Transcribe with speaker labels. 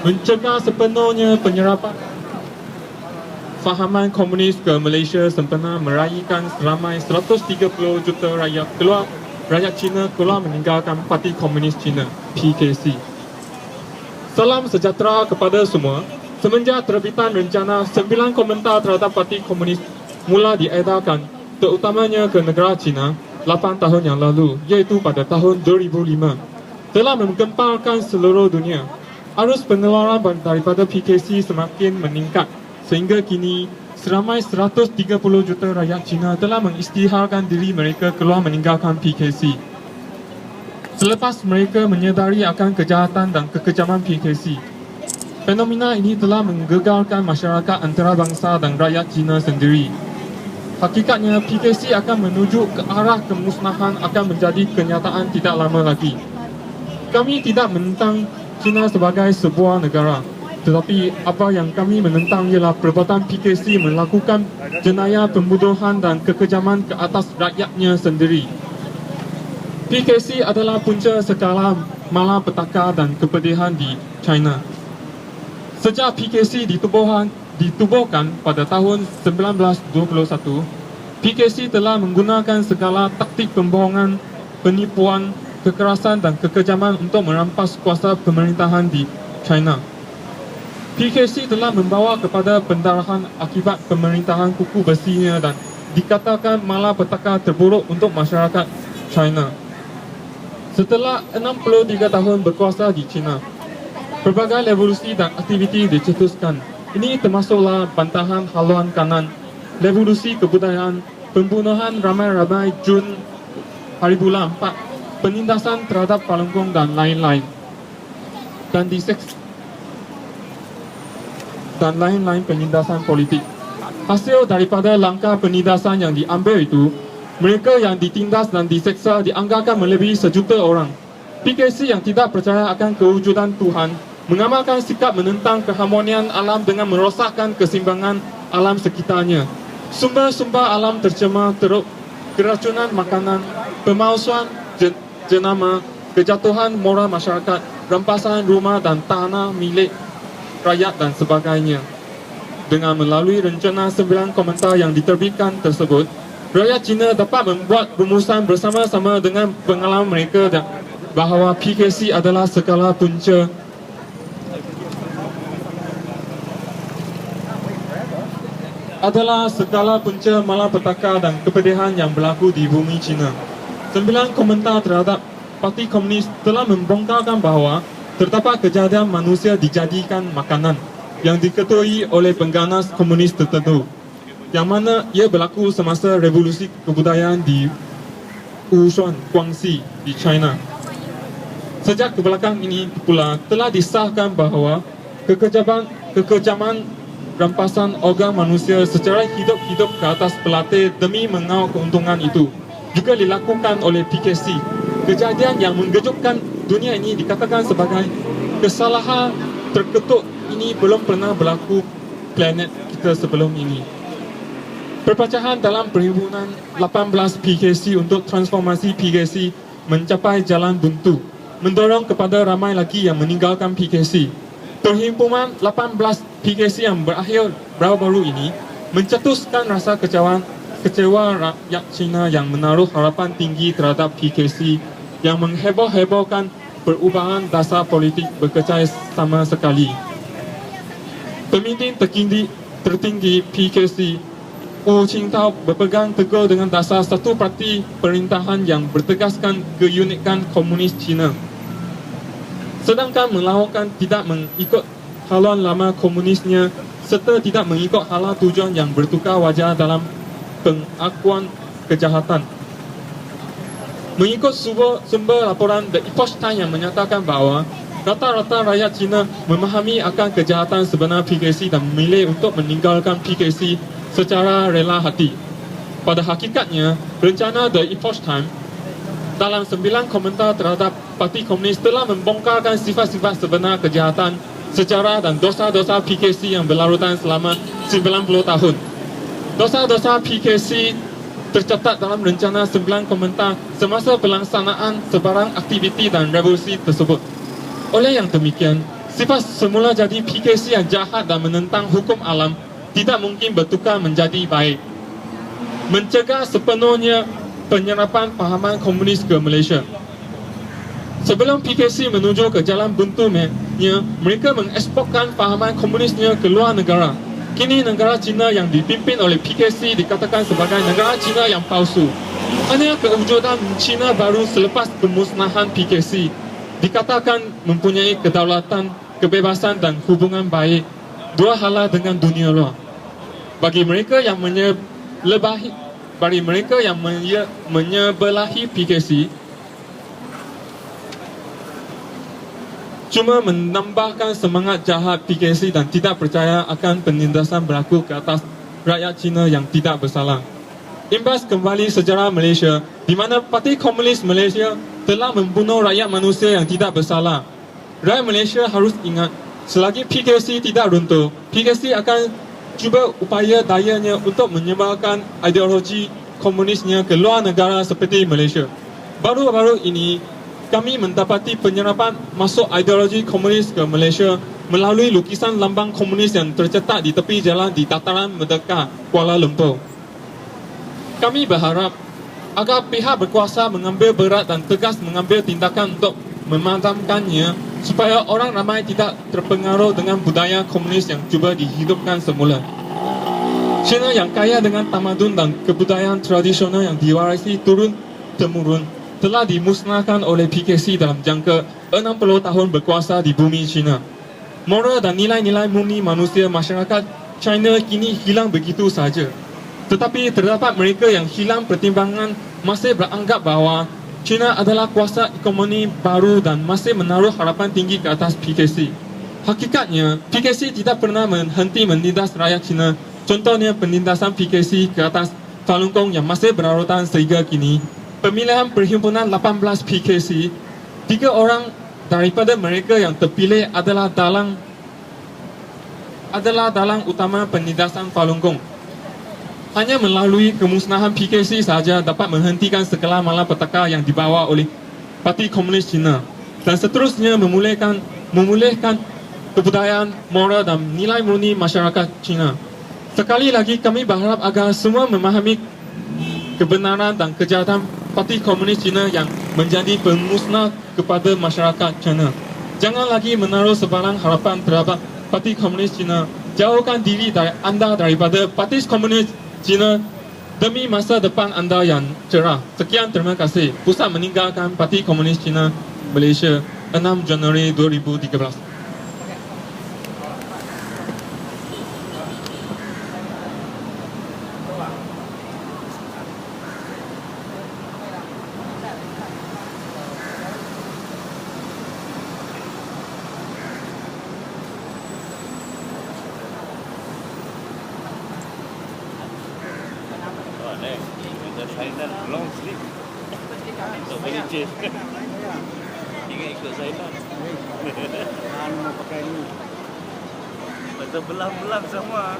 Speaker 1: mencegah sepenuhnya penyerapan fahaman komunis ke Malaysia sempena meraihkan seramai 130 juta rakyat Cina keluar meninggalkan Parti Komunis Cina PKC. Salam sejahtera kepada semua. Semenjak terbitan rencana 9 komentar terhadap Parti Komunis mula diedarkan, terutamanya ke negara China 8 tahun yang lalu, iaitu pada tahun 2005, telah menggemparkan seluruh dunia. Arus pengeluaran daripada PKC semakin meningkat sehingga kini seramai 130 juta rakyat Cina telah mengisytiharkan diri mereka keluar meninggalkan PKC. Selepas mereka menyedari akan kejahatan dan kekejaman PKC, fenomena ini telah menggegarkan masyarakat antarabangsa dan rakyat Cina sendiri. Hakikatnya, PKC akan menuju ke arah kemusnahan akan menjadi kenyataan tidak lama lagi. Kami tidak menentang China sebagai sebuah negara, tetapi apa yang kami menentang ialah perbuatan PKC melakukan jenayah pembunuhan dan kekejaman ke atas rakyatnya sendiri. PKC adalah punca skala malapetaka dan kepedihan di China. Sejak PKC ditubuhkan pada tahun 1921, PKC telah menggunakan segala taktik pembohongan, penipuan, kekerasan dan kekejaman untuk merampas kuasa pemerintahan di China. PKC telah membawa kepada pendarahan akibat pemerintahan kuku besinya dan dikatakan malapetaka terburuk untuk masyarakat China. Setelah 63 tahun berkuasa di China, pelbagai revolusi dan aktiviti dicetuskan. Ini termasuklah bantahan haluan kanan, revolusi kebudayaan, pembunuhan ramai-ramai Jun hari bulan 4, penindasan terhadap Falun Gong dan lain-lain, dan lain-lain penindasan politik. Hasil daripada langkah penindasan yang diambil itu, mereka yang ditindas dan diseksa dianggarkan melebihi 1 juta orang. PKC yang tidak percaya akan kewujudan Tuhan mengamalkan sikap menentang keharmonian alam dengan merosakkan keseimbangan alam sekitarnya. Sumber-sumber alam tercemar teruk, keracunan makanan, pemalsuan jenama, kejatuhan moral masyarakat, rampasan rumah dan tanah milik rakyat dan sebagainya. Dengan melalui rencana 9 komentar yang diterbitkan tersebut, rakyat Cina dapat membuat rumusan bersama-sama dengan pengalaman mereka bahawa PKC adalah skala punca malapetaka dan kepedihan yang berlaku di bumi Cina. 9 komentar terhadap Parti Komunis telah membongkarkan bahawa terdapat kejadian manusia dijadikan makanan yang diketuai oleh pengganas komunis tertentu, yang mana ia berlaku semasa revolusi kebudayaan di Wushan, Guangxi di China. Sejak ke belakang ini pula telah disahkan bahawa kekejaman rampasan organ manusia secara hidup-hidup ke atas pelatih demi mengau keuntungan itu juga dilakukan oleh PKC. Kejadian yang mengejutkan dunia ini dikatakan sebagai kesalahan terketuk ini belum pernah berlaku planet kita sebelum ini. Perpecahan dalam perhimpunan 18 PKC untuk transformasi PKC mencapai jalan buntu, mendorong kepada ramai lagi yang meninggalkan PKC. Perhimpunan 18 PKC yang berakhir baru-baru ini mencetuskan rasa kecewa rakyat Cina yang menaruh harapan tinggi terhadap PKC yang mengheboh-hebohkan perubahan dasar politik berkecai sama sekali. Pemimpin tertinggi PKC, Wu Qingtao, berpegang teguh dengan dasar satu parti pemerintahan yang bertegaskan keunikan komunis Cina, sedangkan melakukan tidak mengikut haluan lama komunisnya serta tidak mengikut hala tujuan yang bertukar wajah dalam pengakuan kejahatan. Mengikut sumber laporan The Epoch Times yang menyatakan bahawa rata-rata rakyat Cina memahami akan kejahatan sebenar PKC dan memilih untuk meninggalkan PKC secara rela hati. Pada hakikatnya, rencana The Epoch Times dalam 9 komentar terhadap Parti Komunis telah membongkarkan sifat-sifat sebenar kejahatan, sejarah dan dosa-dosa PKC yang berlarutan selama 90 tahun. Dosa-dosa PKC tercatat dalam rencana 9 komentar semasa pelaksanaan sebarang aktiviti dan revolusi tersebut. Oleh yang demikian, Sifat semula jadi PKC yang jahat dan menentang hukum alam tidak mungkin bertukar menjadi baik. Mencegah sepenuhnya penyerapan fahaman komunis ke Malaysia. Sebelum PKC menuju ke jalan buntunya, mereka mengeksporkan fahaman komunisnya ke luar negara. Kini negara China yang dipimpin oleh PKC dikatakan sebagai negara China yang palsu. Hanya kewujudan China baru selepas kemusnahan PKC dikatakan mempunyai kedaulatan, kebebasan dan hubungan baik, dua hala dengan dunia luar. Bagi mereka yang menyebelahi PKC, cuma menambahkan semangat jahat PKC dan tidak percaya akan penindasan berlaku ke atas rakyat Cina yang tidak bersalah. Imbas kembali sejarah Malaysia, di mana Parti Komunis Malaysia telah membunuh rakyat manusia yang tidak bersalah. Rakyat Malaysia harus ingat, selagi PKC tidak runtuh, PKC akan cuba upaya dayanya untuk menyebarkan ideologi komunisnya ke luar negara seperti Malaysia. Baru-baru ini, kami mendapati penyerapan masuk ideologi komunis ke Malaysia melalui lukisan lambang komunis yang tercetak di tepi jalan di dataran Merdeka, Kuala Lumpur. Kami berharap agar pihak berkuasa mengambil berat dan tegas mengambil tindakan untuk memadamkannya supaya orang ramai tidak terpengaruh dengan budaya komunis yang cuba dihidupkan semula. China yang kaya dengan tamadun dan kebudayaan tradisional yang diwarisi turun-temurun telah dimusnahkan oleh PKC dalam jangka 60 tahun berkuasa di bumi China. Moral dan nilai-nilai murni manusia masyarakat China kini hilang begitu saja. Tetapi terdapat mereka yang hilang pertimbangan masih beranggap bahawa China adalah kuasa ekonomi baru dan masih menaruh harapan tinggi ke atas PKC. Hakikatnya, PKC tidak pernah berhenti menindas rakyat China. Contohnya penindasan PKC ke atas Falun Gong yang masih berlarutan sehingga kini. Pemilihan Perhimpunan 18 PKC, 3 orang daripada mereka yang terpilih adalah dalang utama penindasan Falun Gong. Hanya melalui kemusnahan PKC sahaja dapat menghentikan segala malapetaka yang dibawa oleh Parti Komunis China dan seterusnya memulihkan kebudayaan, moral dan nilai murni masyarakat China. Sekali lagi kami berharap agar semua memahami kebenaran dan kejahatan Parti Komunis China yang menjadi pemusnah kepada masyarakat China. Jangan lagi menaruh sebarang harapan terhadap Parti Komunis China. Jauhkan diri anda daripada Parti Komunis China demi masa depan anda yang cerah. Sekian, terima kasih. Pusat meninggalkan Parti Komunis China Malaysia 6 Januari 2013.
Speaker 2: Silent long sleep. Tak boleh change. Ingat ikut silent.
Speaker 3: Mau pakai ni.
Speaker 2: Betul belah-belah semua.